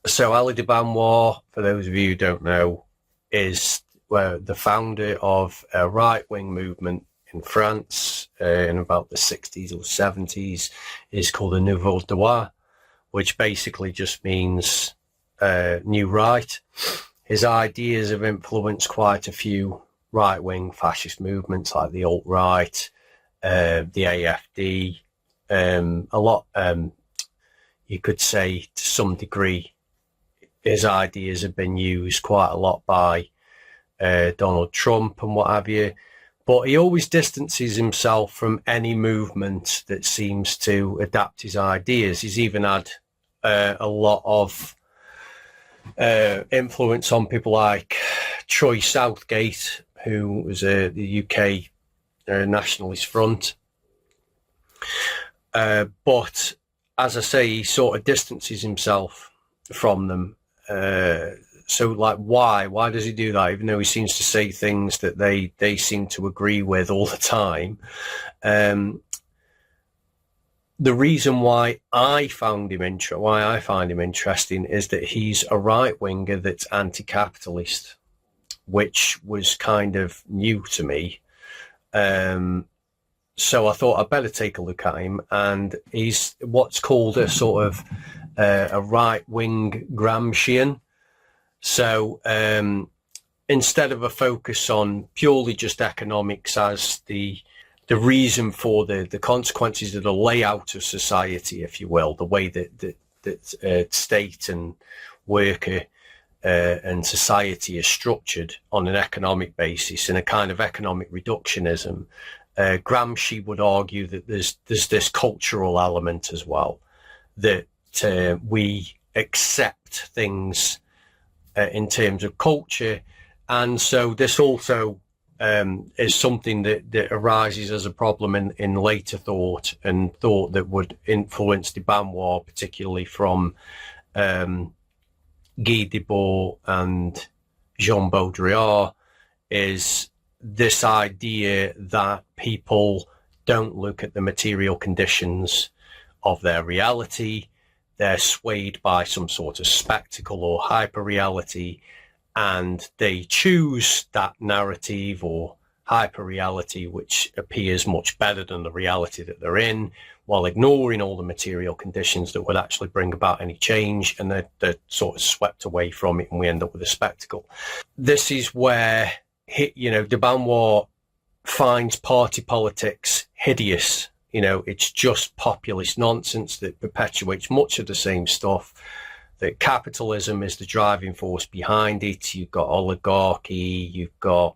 So Alain de Benoist, for those of you who don't know, is the founder of a right-wing movement in France in about the 60s or 70s. Is called the Nouveau Droit, which basically just means new right. His ideas have influenced quite a few right-wing fascist movements like the alt-right, the AFD, a lot, you could say to some degree, his ideas have been used quite a lot by Donald Trump and what have you. But he always distances himself from any movement that seems to adapt his ideas. He's even had a lot of influence on people like Troy Southgate, who was the UK Nationalist Front. But as I say, he sort of distances himself from them. So like, why does he do that? Even though he seems to say things that they seem to agree with all the time. The reason why I find him interesting is that he's a right winger that's anti-capitalist, which was kind of new to me. So I thought I'd better take a look at him, and he's what's called a sort of a right-wing Gramscian. So instead of a focus on purely just economics as the reason for the consequences of the layout of society, if you will, the way that state and worker and society is structured on an economic basis, in a kind of economic reductionism, Gramsci would argue that there's this cultural element as well, that we accept things in terms of culture. And so this also is something that arises as a problem in later thought, and thought that would influence de Benoist, particularly from Guy Debord and Jean Baudrillard, is this idea that people don't look at the material conditions of their reality. They're swayed by some sort of spectacle or hyper-reality, and they choose that narrative or hyper-reality which appears much better than the reality that they're in, while ignoring all the material conditions that would actually bring about any change, and they're sort of swept away from it, and we end up with a spectacle. This is where, de Benoist finds party politics hideous. It's just populist nonsense that perpetuates much of the same stuff, that capitalism is the driving force behind it. You've got oligarchy, you've got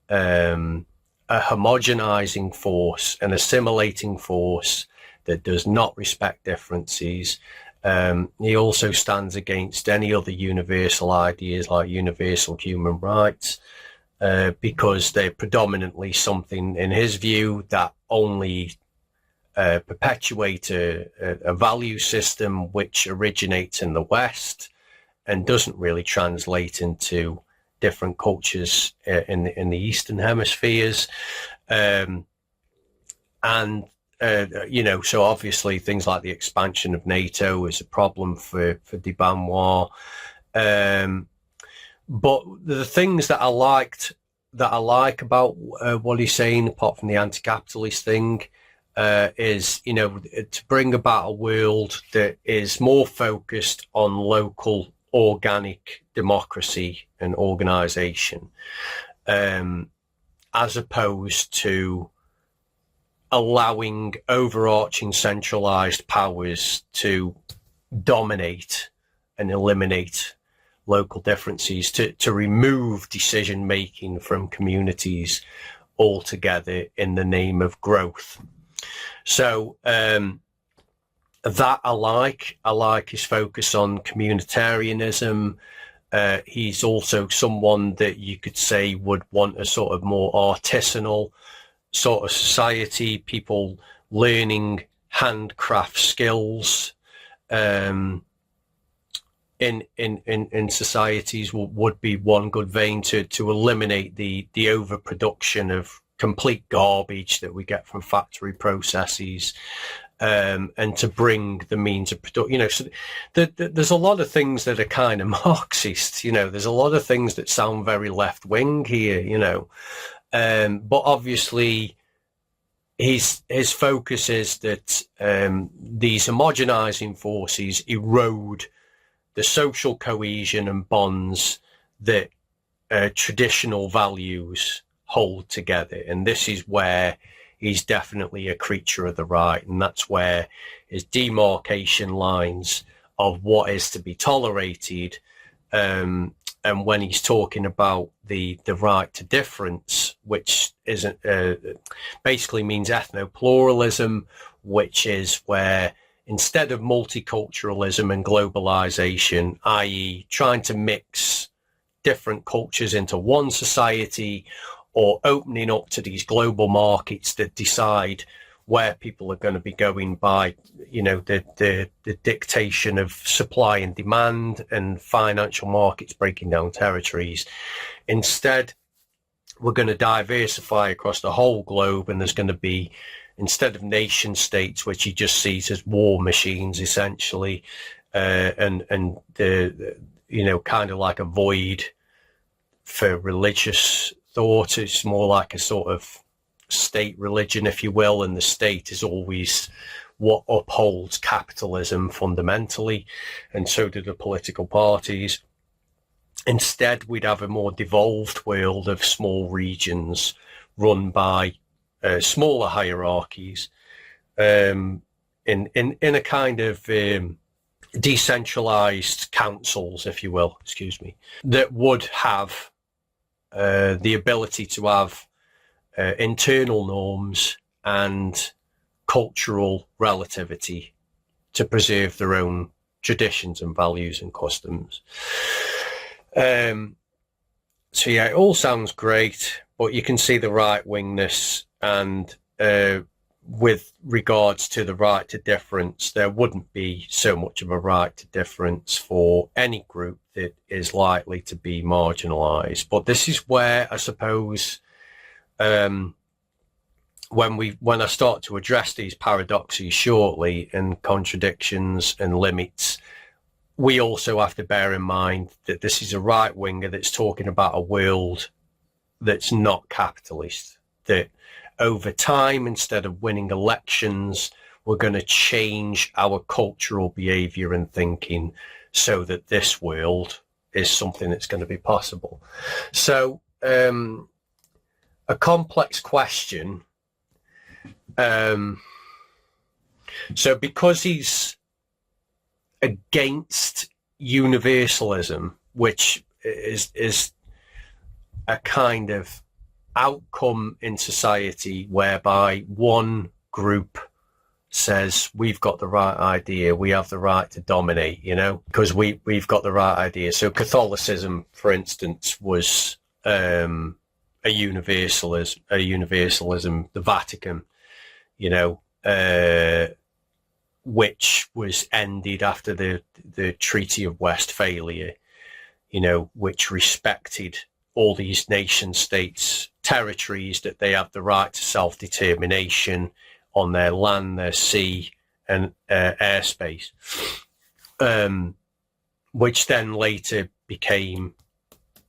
a homogenizing force, an assimilating force that does not respect differences. He also stands against any other universal ideas like universal human rights, because they're predominantly something, in his view, that only perpetuate a value system which originates in the West and doesn't really translate into different cultures in the Eastern hemispheres. So obviously things like the expansion of NATO is a problem for de Benoist. But the things that I like about what he's saying, apart from the anti-capitalist thing, is, to bring about a world that is more focused on local organic democracy and organization, as opposed to allowing overarching centralized powers to dominate and eliminate local differences, to remove decision making from communities altogether in the name of growth. So that I like his focus on communitarianism. He's also someone that you could say would want a sort of more artisanal sort of society, people learning handcraft skills in societies would be one good vein to eliminate the overproduction of complete garbage that we get from factory processes. and to bring the means of production. So there's a lot of things that are kind of Marxist. There's a lot of things that sound very left wing here. But obviously, his focus is that these homogenizing forces erode the social cohesion and bonds that traditional values hold together, and this is where he's definitely a creature of the right, and that's where his demarcation lines of what is to be tolerated, and when he's talking about the right to difference, which isn't basically means ethno-pluralism, which is where instead of multiculturalism and globalization, i.e. trying to mix different cultures into one society, or opening up to these global markets that decide where people are going to be going by, the dictation of supply and demand and financial markets breaking down territories. Instead, we're going to diversify across the whole globe, and there's going to be, instead of nation states, which he just sees as war machines essentially, and the kind of like a void for religious thought, it's more like a sort of state religion, if you will, and the state is always what upholds capitalism fundamentally, and so do the political parties. Instead, we'd have a more devolved world of small regions run by smaller hierarchies, in a kind of decentralized councils, if you will, that would have the ability to have internal norms and cultural relativity to preserve their own traditions and values and customs. So yeah, it all sounds great, but you can see the right-wingness, and with regards to the right to difference, there wouldn't be so much of a right to difference for any group that is likely to be marginalized. But this is where I suppose when I start to address these paradoxes shortly and contradictions and limits, we also have to bear in mind that this is a right winger that's talking about a world that's not capitalist, that over time, instead of winning elections, we're going to change our cultural behavior and thinking so that this world is something that's going to be possible. So a complex question. So because he's against universalism, which is a kind of outcome in society whereby one group says we've got the right idea, we have the right to dominate, because we've got the right idea. So Catholicism, for instance, was a universalism, the Vatican, which was ended after the Treaty of Westphalia, which respected all these nation states' territories, that they have the right to self-determination on their land, their sea, and airspace, which then later became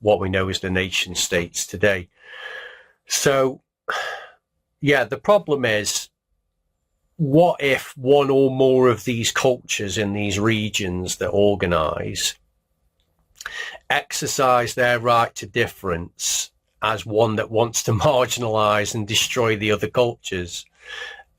what we know as the nation states today. So, yeah, the problem is, what if one or more of these cultures in these regions that organize exercise their right to difference as one that wants to marginalize and destroy the other cultures?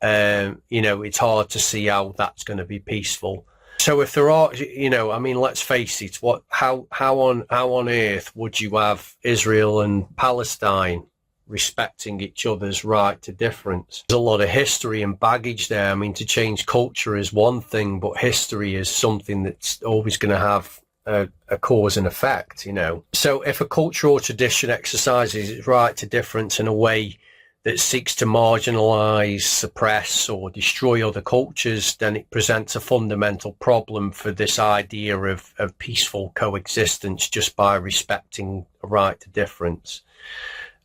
It's hard to see how that's going to be peaceful. So if there are, let's face it, how on earth would you have Israel and Palestine respecting each other's right to difference? There's a lot of history and baggage there. To change culture is one thing, but history is something that's always going to have a cause and effect, So if a culture or tradition exercises its right to difference in a way that seeks to marginalize, suppress, or destroy other cultures, then it presents a fundamental problem for this idea of peaceful coexistence just by respecting a right to difference.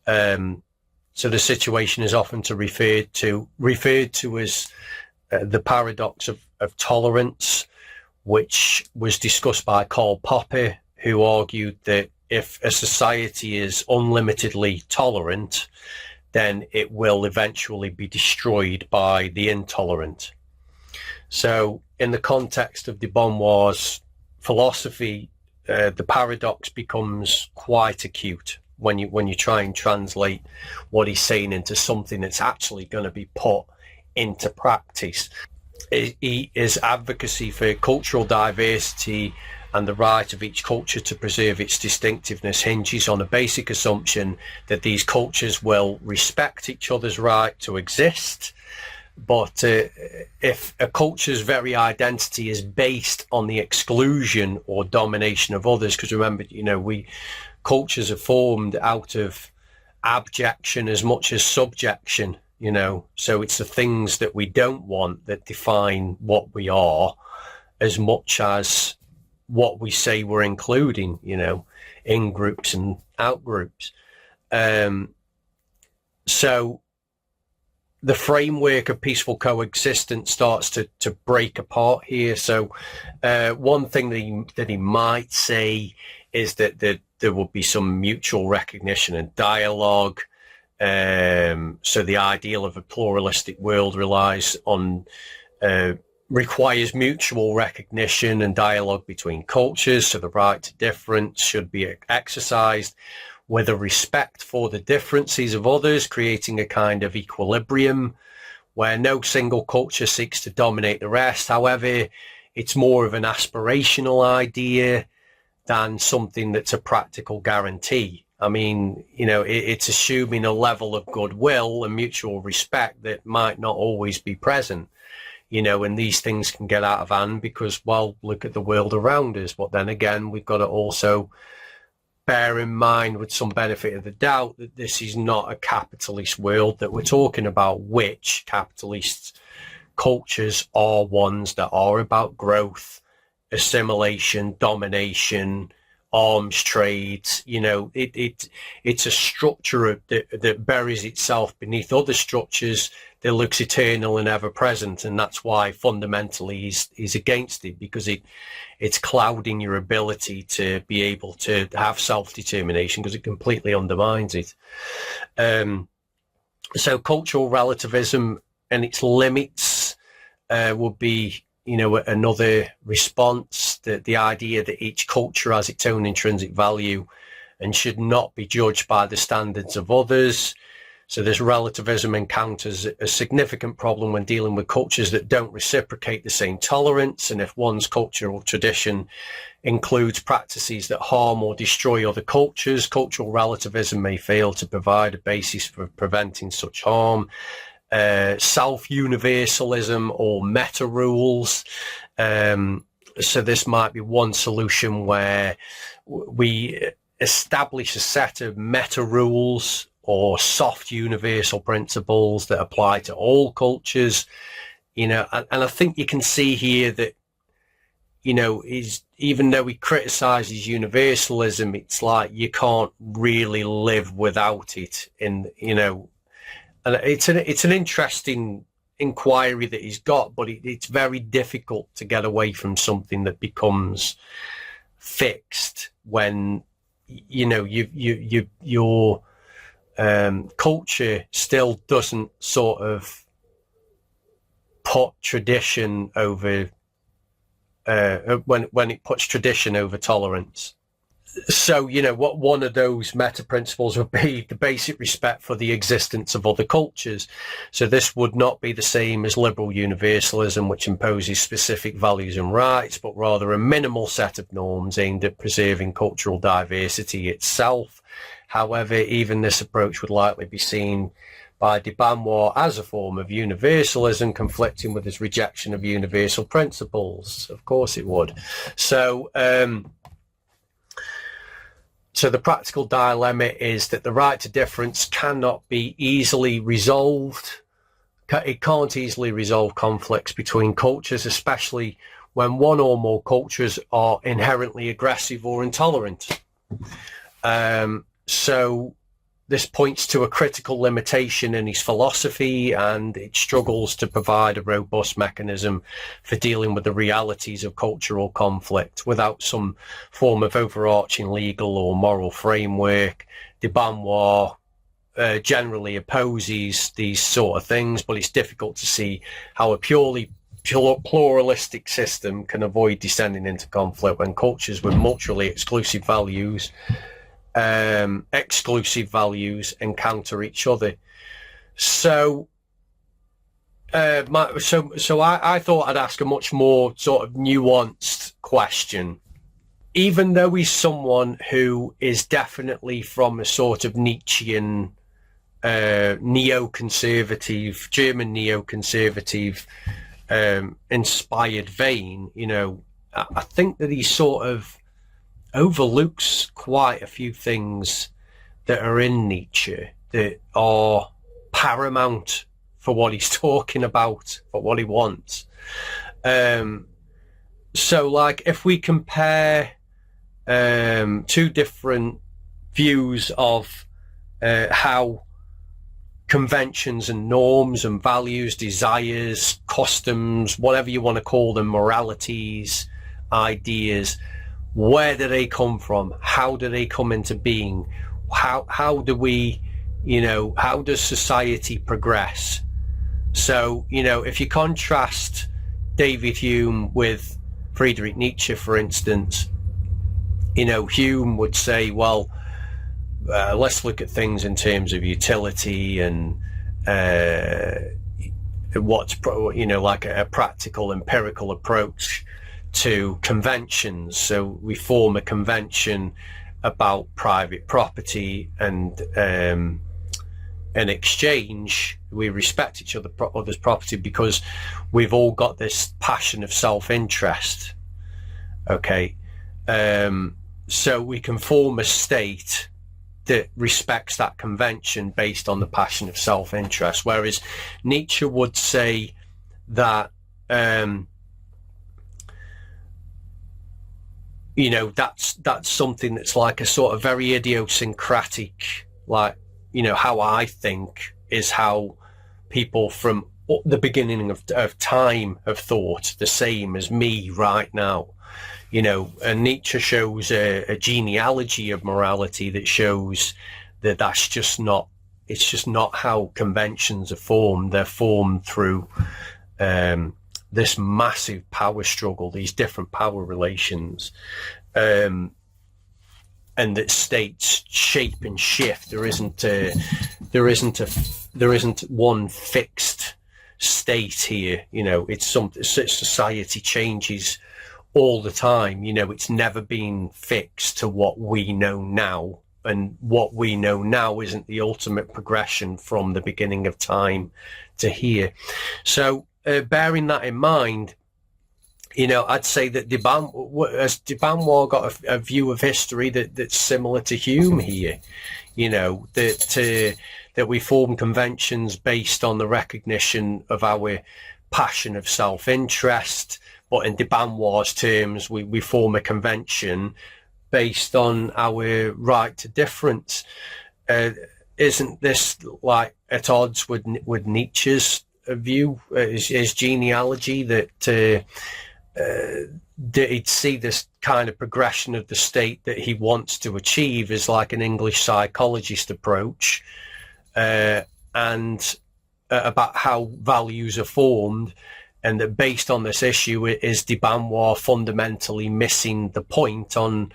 So the situation is often referred to as the paradox of tolerance, which was discussed by Karl Popper, who argued that if a society is unlimitedly tolerant, then it will eventually be destroyed by the intolerant. So in the context of de Benoist's philosophy, the paradox becomes quite acute when you try and translate what he's saying into something that's actually going to be put into practice. His advocacy for cultural diversity and the right of each culture to preserve its distinctiveness hinges on a basic assumption that these cultures will respect each other's right to exist. But if a culture's very identity is based on the exclusion or domination of others, because remember, cultures are formed out of abjection as much as subjection, so it's the things that we don't want that define what we are as much as what we say we're including, in groups and out groups. So the framework of peaceful coexistence starts to break apart here. So one thing that he might say is that there will be some mutual recognition and dialogue. So the ideal of a pluralistic world requires mutual recognition and dialogue between cultures. So the right to difference should be exercised with a respect for the differences of others, creating a kind of equilibrium where no single culture seeks to dominate the rest. However, it's more of an aspirational idea than something that's a practical guarantee. I mean, it's assuming a level of goodwill and mutual respect that might not always be present, and these things can get out of hand because, well, look at the world around us. But then again, we've got to also bear in mind, with some benefit of the doubt, that this is not a capitalist world that we're talking about, which capitalist cultures are ones that are about growth, assimilation, domination, arms trades. It's a structure that buries itself beneath other structures that looks eternal and ever present, and that's why fundamentally he's against it, because it's clouding your ability to be able to have self-determination, because it completely undermines it. So cultural relativism and its limits would be another response, that the idea that each culture has its own intrinsic value and should not be judged by the standards of others. So this relativism encounters a significant problem when dealing with cultures that don't reciprocate the same tolerance. And if one's cultural tradition includes practices that harm or destroy other cultures, cultural relativism may fail to provide a basis for preventing such harm. Self-universalism or meta rules. So this might be one solution, where we establish a set of meta rules or soft universal principles that apply to all cultures, and I think you can see here that, even though he criticizes universalism, it's like you can't really live without it. And it's an interesting inquiry that he's got, but it's very difficult to get away from something that becomes fixed when your culture still doesn't sort of put tradition over when it puts tradition over tolerance. So, what one of those meta principles would be the basic respect for the existence of other cultures. So this would not be the same as liberal universalism, which imposes specific values and rights, but rather a minimal set of norms aimed at preserving cultural diversity itself. However, even this approach would likely be seen by de Benoist as a form of universalism, conflicting with his rejection of universal principles. Of course it would. So the practical dilemma is that the right to difference cannot be easily resolved. It can't easily resolve conflicts between cultures, especially when one or more cultures are inherently aggressive or intolerant. So this points to a critical limitation in his philosophy, and it struggles to provide a robust mechanism for dealing with the realities of cultural conflict without some form of overarching legal or moral framework. De Benoist generally opposes these sort of things, but it's difficult to see how a purely pluralistic system can avoid descending into conflict when cultures with mutually exclusive values encounter each other. So I thought I'd ask a much more sort of nuanced question. Even though he's someone who is definitely from a sort of Nietzschean neoconservative, German neoconservative inspired vein, you know, I think that he sort of overlooks quite a few things that are in Nietzsche that are paramount for what he's talking about, for what he wants. So like if we compare two different views of how conventions and norms and values, desires, customs, whatever you want to call them, moralities, ideas, where do they come from? How do they come into being? How do we, you know, how does society progress? So, you know, if you contrast David Hume with Friedrich Nietzsche, for instance, you know, Hume would say, well, let's look at things in terms of utility and what's, you know, like a practical, empirical approach to conventions. So we form a convention about private property, and in exchange we respect each other's property because we've all got this passion of self-interest. Okay, so we can form a state that respects that convention based on the passion of self-interest, whereas Nietzsche would say that you know, that's something that's like a sort of very idiosyncratic, like, you know, how I think is how people from the beginning of time have thought, the same as me right now. You know, and Nietzsche shows a genealogy of morality that shows that that's just not, it's just not how conventions are formed. They're formed through this massive power struggle, these different power relations, and that states shape and shift. There isn't one fixed state here. You know, society changes all the time. You know, it's never been fixed to what we know now, and what we know now isn't the ultimate progression from the beginning of time to here. So bearing that in mind, you know, I'd say that de Benoist got a view of history that's similar to Hume here. You know, that we form conventions based on the recognition of our passion of self-interest, but in de Benoist's terms, we form a convention based on our right to difference. Isn't this like at odds with Nietzsche's view, his genealogy, that he'd see this kind of progression of the state that he wants to achieve as like an English psychologist approach, and about how values are formed, and that based on this issue is de Benoist fundamentally missing the point on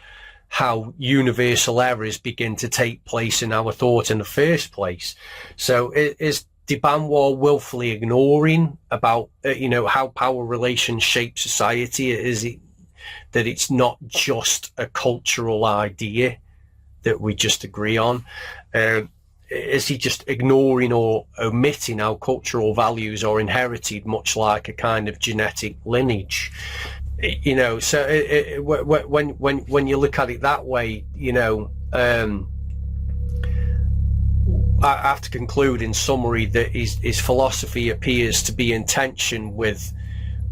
how universal errors begin to take place in our thought in the first place. So is de Benoist willfully ignoring about you know, how power relations shape society? Is it that it's not just a cultural idea that we just agree on? Is he just ignoring or omitting how cultural values are inherited, much like a kind of genetic lineage? You know, so when you look at it that way, you know, I have to conclude in summary that his philosophy appears to be in tension with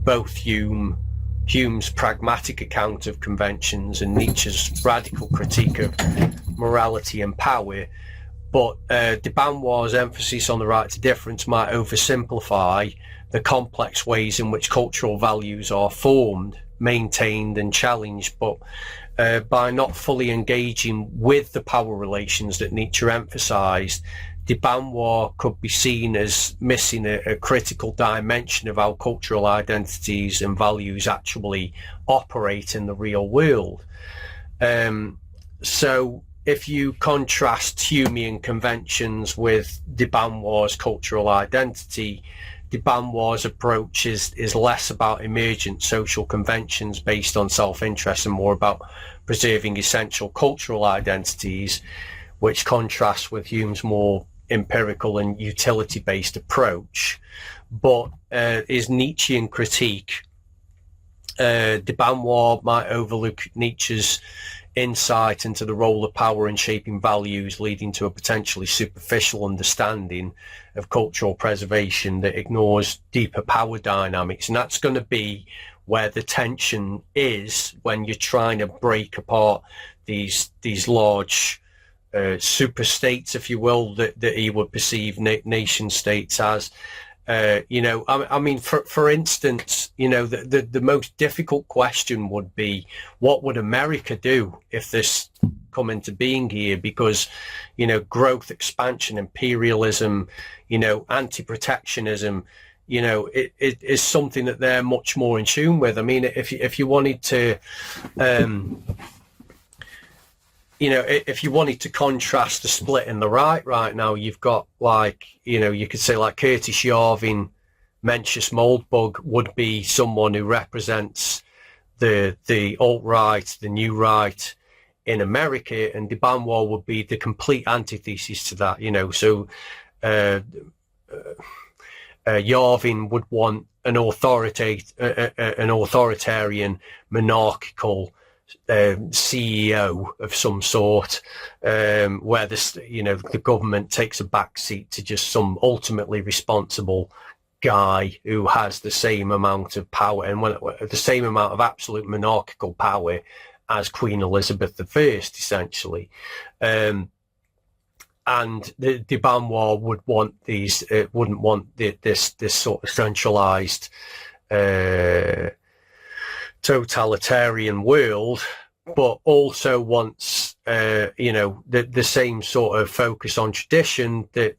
both Hume's pragmatic account of conventions and Nietzsche's radical critique of morality and power, But de Benoist's emphasis on the right to difference might oversimplify the complex ways in which cultural values are formed, maintained and challenged. But by not fully engaging with the power relations that Nietzsche emphasized, de Benoist could be seen as missing a critical dimension of how cultural identities and values actually operate in the real world. So if you contrast Humean conventions with de Benoist's cultural identity, de Benoist's approach is less about emergent social conventions based on self-interest and more about preserving essential cultural identities, which contrasts with Hume's more empirical and utility-based approach. But his Nietzschean critique, de Benoist might overlook Nietzsche's insight into the role of power in shaping values, leading to a potentially superficial understanding of cultural preservation that ignores deeper power dynamics. And that's going to be where the tension is when you're trying to break apart these large super states, if you will, that he would perceive nation states as. I mean, for instance, the most difficult question would be, what would America do if this come into being here? Because, growth, expansion, imperialism, anti-protectionism, it is something that they're much more in tune with. I mean, if you wanted to, if you wanted to contrast the split in the right now, you've got you could say like Curtis Yarvin, Mencius Moldbug would be someone who represents the alt-right, the new right in America, and de Benoist would be the complete antithesis to that, So Yarvin would want an authoritarian, monarchical CEO of some sort, where the government takes a backseat to just some ultimately responsible guy who has the same amount of power and the same amount of absolute monarchical power as Queen Elizabeth I, essentially. And de Benoist would want wouldn't want this sort of centralized totalitarian world, but also wants the same sort of focus on tradition that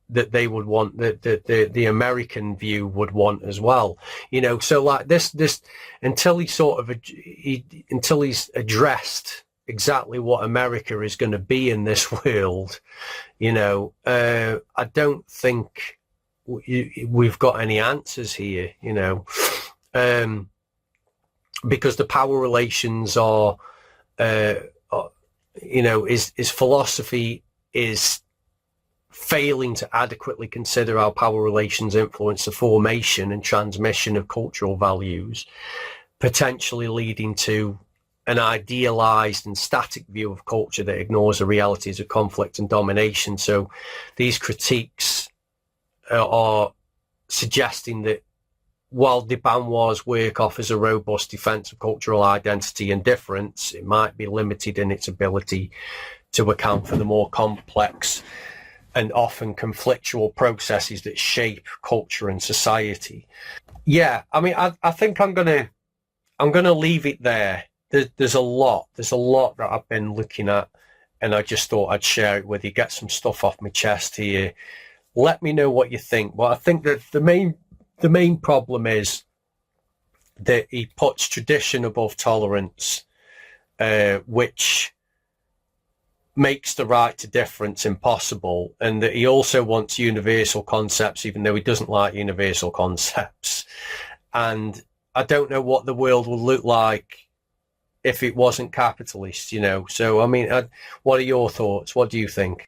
they would want, that the American view would want as well. So like this until until he's addressed exactly what America is going to be in this world, I don't think we've got any answers here, because the power relations are, his philosophy is failing to adequately consider how power relations influence the formation and transmission of cultural values, potentially leading to an idealized and static view of culture that ignores the realities of conflict and domination. So these critiques are suggesting that while de Benoist's work offers a robust defense of cultural identity and difference, it might be limited in its ability to account for the more complex and often conflictual processes that shape culture and society. Yeah, I mean, I think I'm gonna leave it there. There's a lot that I've been looking at, and I just thought I'd share it with you, get some stuff off my chest here. Let me know what you think. Well, I think that the main problem is that he puts tradition above tolerance, which makes the right to difference impossible, and that he also wants universal concepts, even though he doesn't like universal concepts. And I don't know what the world will look like if it wasn't capitalist, So, I mean, what are your thoughts? What do you think?